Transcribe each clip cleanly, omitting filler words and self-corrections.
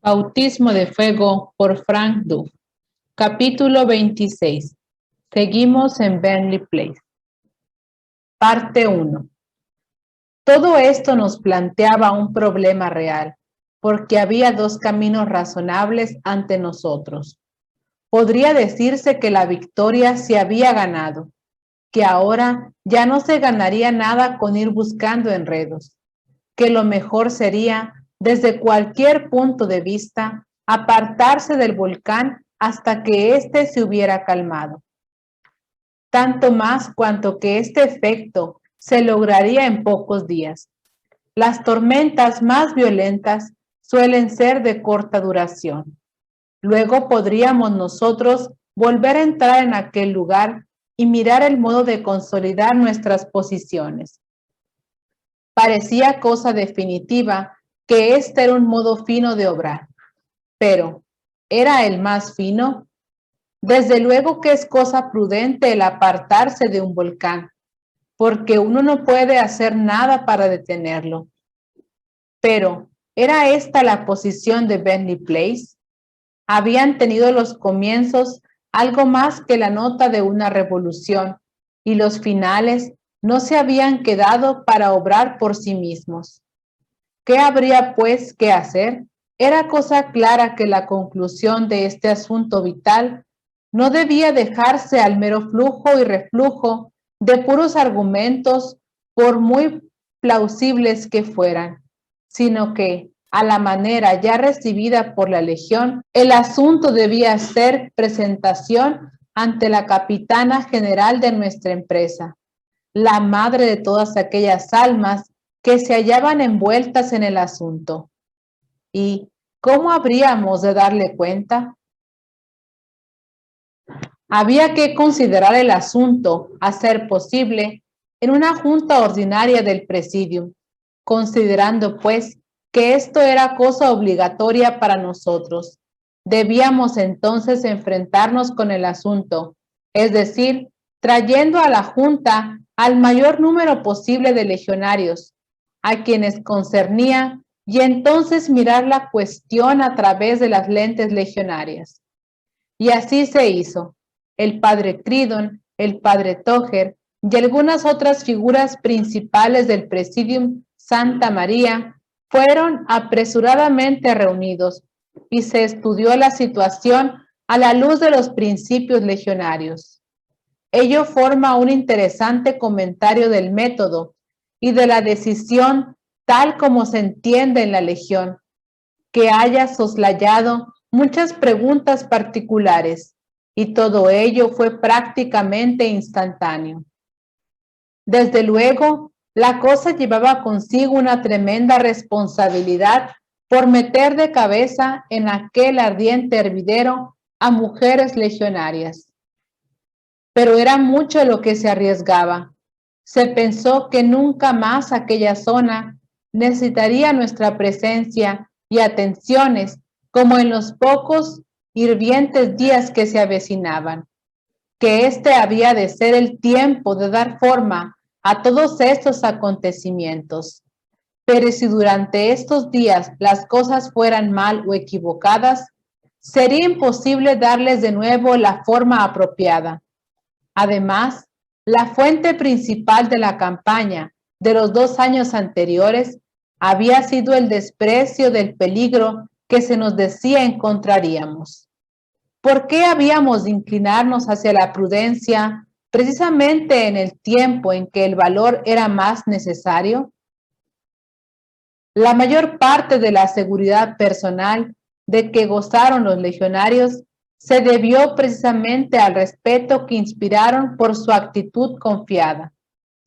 Bautismo de fuego por Frank Duff. Capítulo 26. Seguimos en Burnley Place. Parte 1. Todo esto nos planteaba un problema real, porque había dos caminos razonables ante nosotros. Podría decirse que la victoria se había ganado, que ahora ya no se ganaría nada con ir buscando enredos, que lo mejor sería, desde cualquier punto de vista, apartarse del volcán hasta que éste se hubiera calmado. Tanto más cuanto que este efecto se lograría en pocos días. Las tormentas más violentas suelen ser de corta duración. Luego podríamos nosotros volver a entrar en aquel lugar y mirar el modo de consolidar nuestras posiciones. Parecía cosa definitiva que este era un modo fino de obrar. Pero, ¿era el más fino? Desde luego que es cosa prudente el apartarse de un volcán, porque uno no puede hacer nada para detenerlo. Pero, ¿era esta la posición de Burnley Place? Habían tenido los comienzos algo más que la nota de una revolución, y los finales no se habían quedado para obrar por sí mismos. ¿Qué habría, pues, que hacer? Era cosa clara que la conclusión de este asunto vital no debía dejarse al mero flujo y reflujo de puros argumentos, por muy plausibles que fueran, sino que, a la manera ya recibida por la Legión, el asunto debía ser presentación ante la capitana general de nuestra empresa, la madre de todas aquellas almas que se hallaban envueltas en el asunto. ¿Y cómo habríamos de darle cuenta? Había que considerar el asunto, a ser posible, en una junta ordinaria del Presidium, considerando, pues, que esto era cosa obligatoria para nosotros. Debíamos entonces enfrentarnos con el asunto, es decir, trayendo a la junta al mayor número posible de legionarios, a quienes concernía, y entonces mirar la cuestión a través de las lentes legionarias. Y así se hizo. El padre Cridon, el padre Toger y algunas otras figuras principales del Presidium Santa María fueron apresuradamente reunidos y se estudió la situación a la luz de los principios legionarios. Ello forma un interesante comentario del método y de la decisión tal como se entiende en la Legión, que haya soslayado muchas preguntas particulares, y todo ello fue prácticamente instantáneo. Desde luego, la cosa llevaba consigo una tremenda responsabilidad por meter de cabeza en aquel ardiente hervidero a mujeres legionarias. Pero era mucho lo que se arriesgaba. Se pensó que nunca más aquella zona necesitaría nuestra presencia y atenciones como en los pocos hirvientes días que se avecinaban, que este había de ser el tiempo de dar forma a todos estos acontecimientos. Pero si durante estos días las cosas fueran mal o equivocadas, sería imposible darles de nuevo la forma apropiada. Además, la fuente principal de la campaña de los 2 años anteriores había sido el desprecio del peligro que se nos decía encontraríamos. ¿Por qué habíamos de inclinarnos hacia la prudencia precisamente en el tiempo en que el valor era más necesario? La mayor parte de la seguridad personal de que gozaron los legionarios se debió precisamente al respeto que inspiraron por su actitud confiada.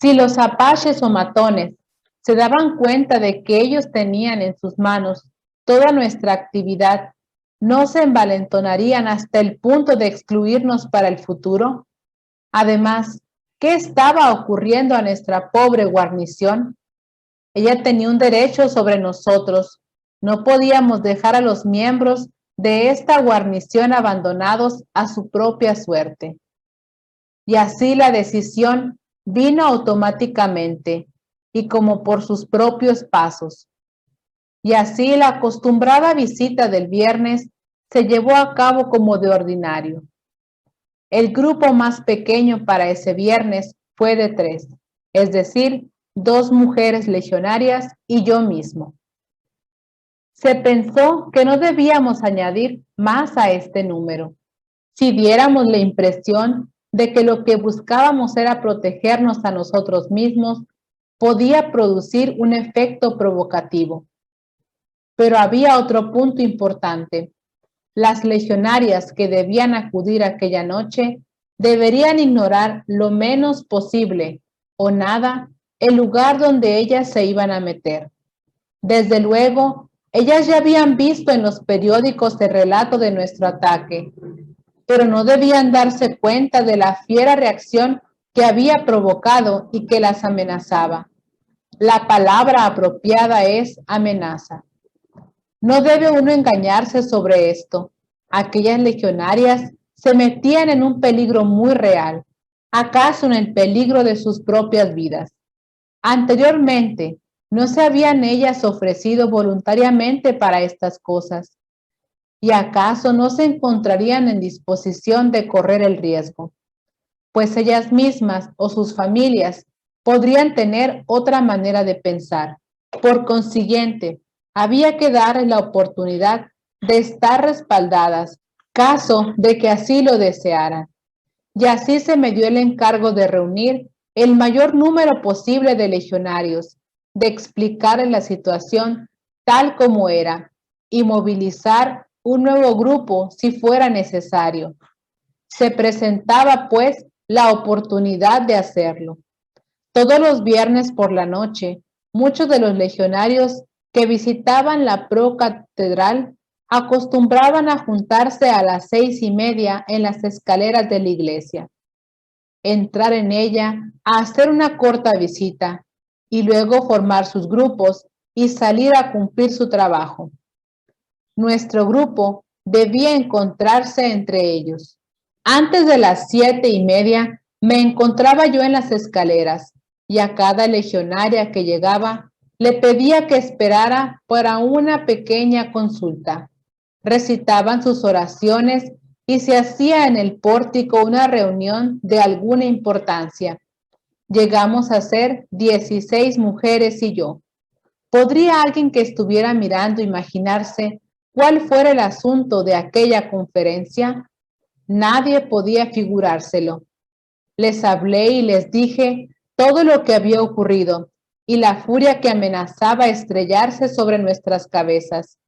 Si los apaches o matones se daban cuenta de que ellos tenían en sus manos toda nuestra actividad, ¿no se envalentonarían hasta el punto de excluirnos para el futuro? Además, ¿qué estaba ocurriendo a nuestra pobre guarnición? Ella tenía un derecho sobre nosotros. No podíamos dejar a los miembros de esta guarnición abandonados a su propia suerte. Y así la decisión vino automáticamente y como por sus propios pasos. y así la acostumbrada visita del viernes se llevó a cabo como de ordinario. El grupo más pequeño para ese viernes fue de 3, es decir, 2 mujeres legionarias y yo mismo. Se pensó que no debíamos añadir más a este número. Si diéramos la impresión de que lo que buscábamos era protegernos a nosotros mismos, podía producir un efecto provocativo. Pero había otro punto importante. Las legionarias que debían acudir aquella noche deberían ignorar lo menos posible o nada el lugar donde ellas se iban a meter. Desde luego, ellas ya habían visto en los periódicos el relato de nuestro ataque, pero no debían darse cuenta de la fiera reacción que había provocado y que las amenazaba. La palabra apropiada es amenaza. No debe uno engañarse sobre esto. Aquellas legionarias se metían en un peligro muy real, acaso en el peligro de sus propias vidas. Anteriormente, no se habían ellas ofrecido voluntariamente para estas cosas. ¿Y acaso no se encontrarían en disposición de correr el riesgo? Pues ellas mismas o sus familias podrían tener otra manera de pensar. Por consiguiente, había que darles la oportunidad de estar respaldadas, caso de que así lo desearan. Y así se me dio el encargo de reunir el mayor número posible de legionarios, de explicarles la situación tal como era y movilizar un nuevo grupo si fuera necesario. Se presentaba, pues, la oportunidad de hacerlo. Todos los viernes por la noche, muchos de los legionarios que visitaban la procatedral acostumbraban a juntarse a las 6:30 en las escaleras de la iglesia, entrar en ella, a hacer una corta visita y luego formar sus grupos y salir a cumplir su trabajo. Nuestro grupo debía encontrarse entre ellos. Antes de las 7:30 me encontraba yo en las escaleras y a cada legionaria que llegaba le pedía que esperara para una pequeña consulta. Recitaban sus oraciones y se hacía en el pórtico una reunión de alguna importancia. Llegamos a ser 16 mujeres y yo. ¿Podría alguien que estuviera mirando imaginarse cuál fuera el asunto de aquella conferencia? Nadie podía figurárselo. Les hablé y les dije todo lo que había ocurrido y la furia que amenazaba estrellarse sobre nuestras cabezas.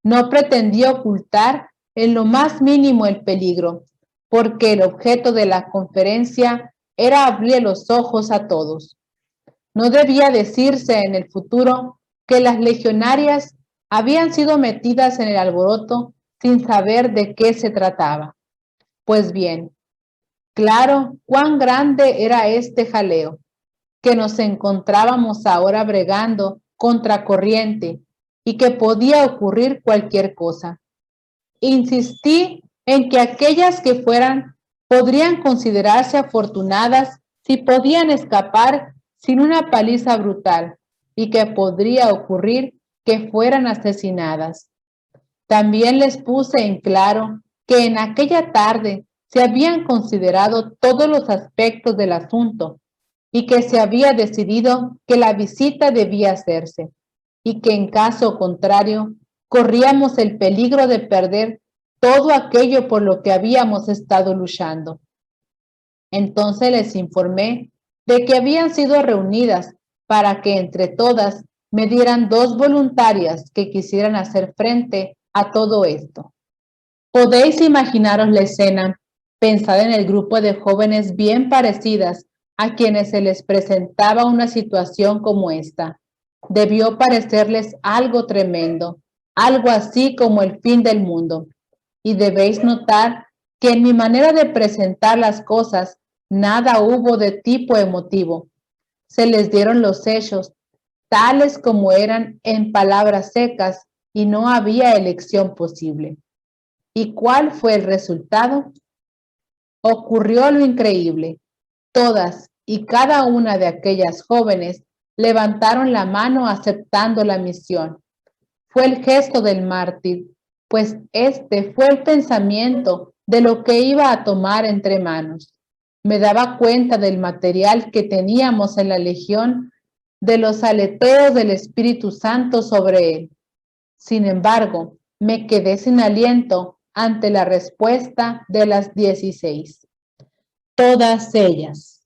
No pretendí ocultar en lo más mínimo el peligro, porque el objeto de la conferencia era abrir los ojos a todos. No debía decirse en el futuro que las legionarias habían sido metidas en el alboroto sin saber de qué se trataba. Pues bien, claro cuán grande era este jaleo, que nos encontrábamos ahora bregando contra corriente y que podía ocurrir cualquier cosa. Insistí en que aquellas que fueran podrían considerarse afortunadas si podían escapar sin una paliza brutal y que podría ocurrir que fueran asesinadas. También les puse en claro que en aquella tarde se habían considerado todos los aspectos del asunto y que se había decidido que la visita debía hacerse y que en caso contrario corríamos el peligro de perder todo aquello por lo que habíamos estado luchando. Entonces les informé de que habían sido reunidas para que entre todas me dieran 2 voluntarias que quisieran hacer frente a todo esto. Podéis imaginaros la escena, pensad en el grupo de jóvenes bien parecidas a quienes se les presentaba una situación como esta. Debió parecerles algo tremendo, algo así como el fin del mundo. Y debéis notar que en mi manera de presentar las cosas nada hubo de tipo emotivo. Se les dieron los hechos, tales como eran en palabras secas, y no había elección posible. ¿Y cuál fue el resultado? Ocurrió lo increíble. Todas y cada una de aquellas jóvenes levantaron la mano aceptando la misión. fue el gesto del mártir, pues este fue el pensamiento de lo que iba a tomar entre manos. Me daba cuenta del material que teníamos en la Legión, de los aleteos del Espíritu Santo sobre él. Sin embargo, me quedé sin aliento ante la respuesta de las 16. Todas ellas.